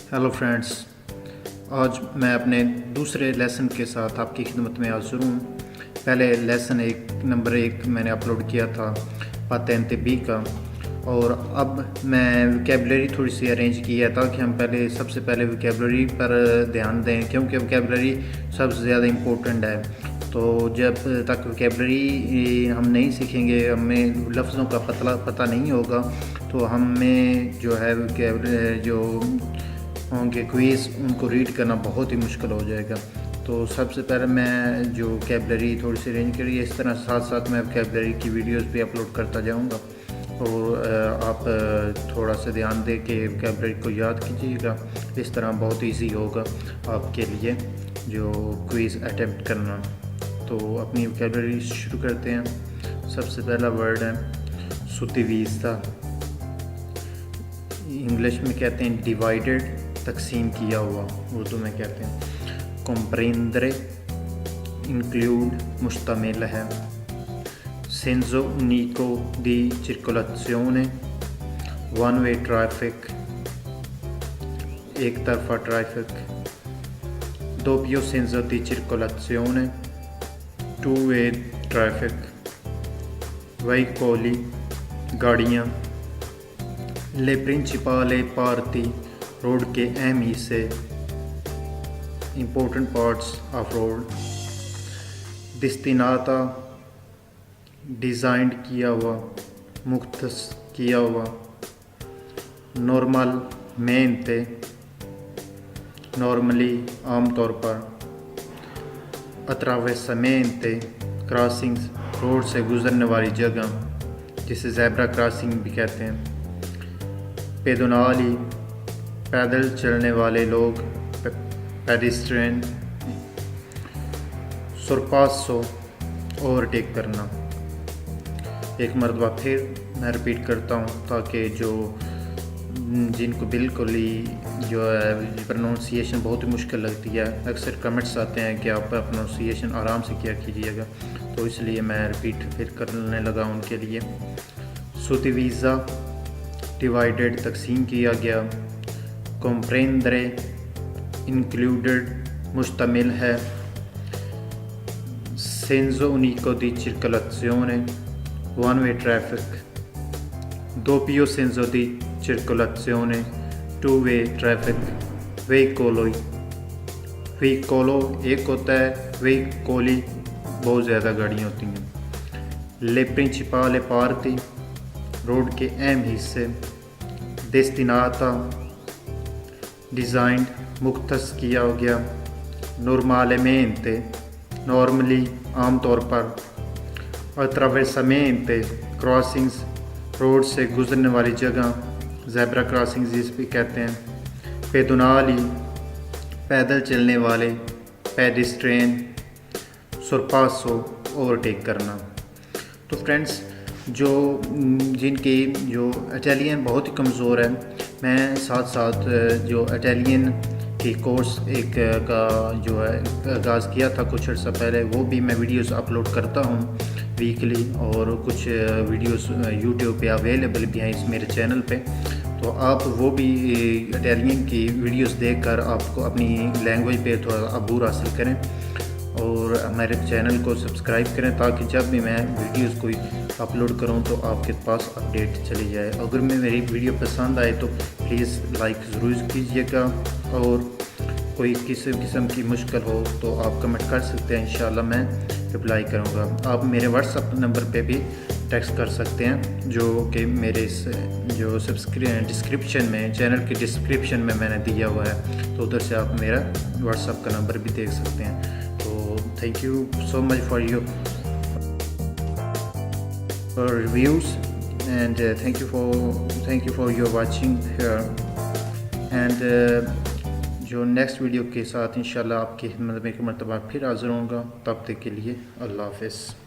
Hello friends, आज मैं अपने दूसरे लेसन के साथ आपकी खिदमत में हाज़िर हूँ। पहले लेसन नंबर एक मैंने अपलोड किया था पातेंते बी का, और अब मैं वोकैबुलरी थोड़ी सी अरेंज की है ताकि हम सबसे पहले वोकैबुलरी पर ध्यान दें, क्योंकि वोकैबुलरी सबसे ज़्यादा इम्पोर्टेंट है। तो जब तक वोकैबुलरी हम नहीं सीखेंगे, हमें लफ्ज़ों का पता नहीं होगा, तो हमें जो है वोकैबुलरी जो होंगे क्विज़ उनको रीड करना बहुत ही मुश्किल हो जाएगा। तो सबसे पहले मैं जो वोकैबुलरी थोड़ी सी अरेंज करी है, इस तरह साथ साथ मैं वोकैबुलरी की वीडियोस भी अपलोड करता जाऊंगा, और आप थोड़ा सा ध्यान दे के वोकैबुलरी को याद कीजिएगा। इस तरह बहुत इजी होगा आपके लिए जो क्विज़ अटेम्प्ट करना। तो अपनी वोकैबुलरी शुरू करते हैं। सबसे पहला वर्ड है सुतिवीज़ा। इंग्लिश में कहते हैं डिवाइडेड, तकसीम किया हुआ, उर्दू में कहते हैं comprendere, इंक्लूड, मुश्तमिल है। senso unico di circolazione, one way traffic, एक तरफा traffic. doppio senso di circolazione, two way traffic. veicoli, गाड़ियाँ। ले प्रिंसिपले पार्टी, रोड के अहम हिस्से, important parts of road. destinata, design किया हुआ, मुख्तस किया हुआ। normalmente, नॉर्मली, आम तौर पर। attraversamento, क्रॉसिंग, रोड से गुजरने वाली जगह, जिसे ज़ेब्रा क्रॉसिंग भी कहते हैं। pedonali, पैदल चलने वाले लोग, पेडिस्ट्रियन। sorpasso, ओवरटेक करना। एक मरतबा फिर मैं रिपीट करता हूँ ताकि जिनको बिल्कुल ही जो है प्रोनाउंसिएशन बहुत ही मुश्किल लगती है, अक्सर कमेंट्स आते हैं कि आप प्रोनाउंसिएशन आराम से किया कीजिएगा, तो इसलिए मैं रिपीट फिर करने लगा उनके लिए। सुतिवीज़ा, डिवाइडेड, तकसीम किया गया। comprendere, इंक्लूडेड, मुश्तमिल है। senso unico di circolazione, one way traffic. doppio senso di circolazione, two way traffic. veicolo एक होता है, veicoli बहुत ज़्यादा गाड़ियाँ होती हैं। le principali parti, रोड के अहम हिस्से। destinata, डिज़ाइन, मुख्तस किया गया। normalmente, नॉर्मली, आम तौर पर। attraversamento, क्रॉसिंग्स, रोड से गुजरने वाली जगह, ज़ेब्रा क्रॉसिंग्स जिस भी कहते हैं। pedonali, पैदल चलने वाले, पेडिस्ट्रियन। sorpasso, ओवरटेक करना। तो फ्रेंड्स, जिनकी इटालियन बहुत ही कमज़ोर है, मैं साथ साथ जो इटालियन की कोर्स का जो है आगाज़ किया था कुछ अर्सा पहले, वो भी मैं वीडियोस अपलोड करता हूँ वीकली, और कुछ वीडियोस यूट्यूब पे अवेलेबल भी हैं इस मेरे चैनल पे। तो आप वो भी इटालियन की वीडियोस देखकर आपको अपनी लैंग्वेज पे थोड़ा अबूर हासिल करें, और हमारे चैनल को सब्सक्राइब करें ताकि जब भी मैं वीडियोस कोई अपलोड करूं तो आपके पास अपडेट चली जाए। अगर मेरी वीडियो पसंद आए तो प्लीज़ लाइक ज़रूर कीजिएगा, और कोई किसी किस्म की मुश्किल हो तो आप कमेंट कर सकते हैं, इंशाल्लाह मैं रिप्लाई करूंगा। आप मेरे व्हाट्सएप नंबर पे भी टेक्स्ट कर सकते हैं, जो कि मेरे इस जो डिस्क्रिप्शन में, चैनल के डिस्क्रिप्शन में मैंने दिया हुआ है, तो उधर से आप मेरा व्हाट्सएप का नंबर भी देख सकते हैं। तो thank you so much for your reviews, and thank you for your watching here, and जो नेक्स्ट वीडियो के साथ इंशाल्लाह आपकी खिदमत में एक मरतबा फिर हाज़िर होऊंगा। तब तक के लिए अल्लाह हाफ़िज़।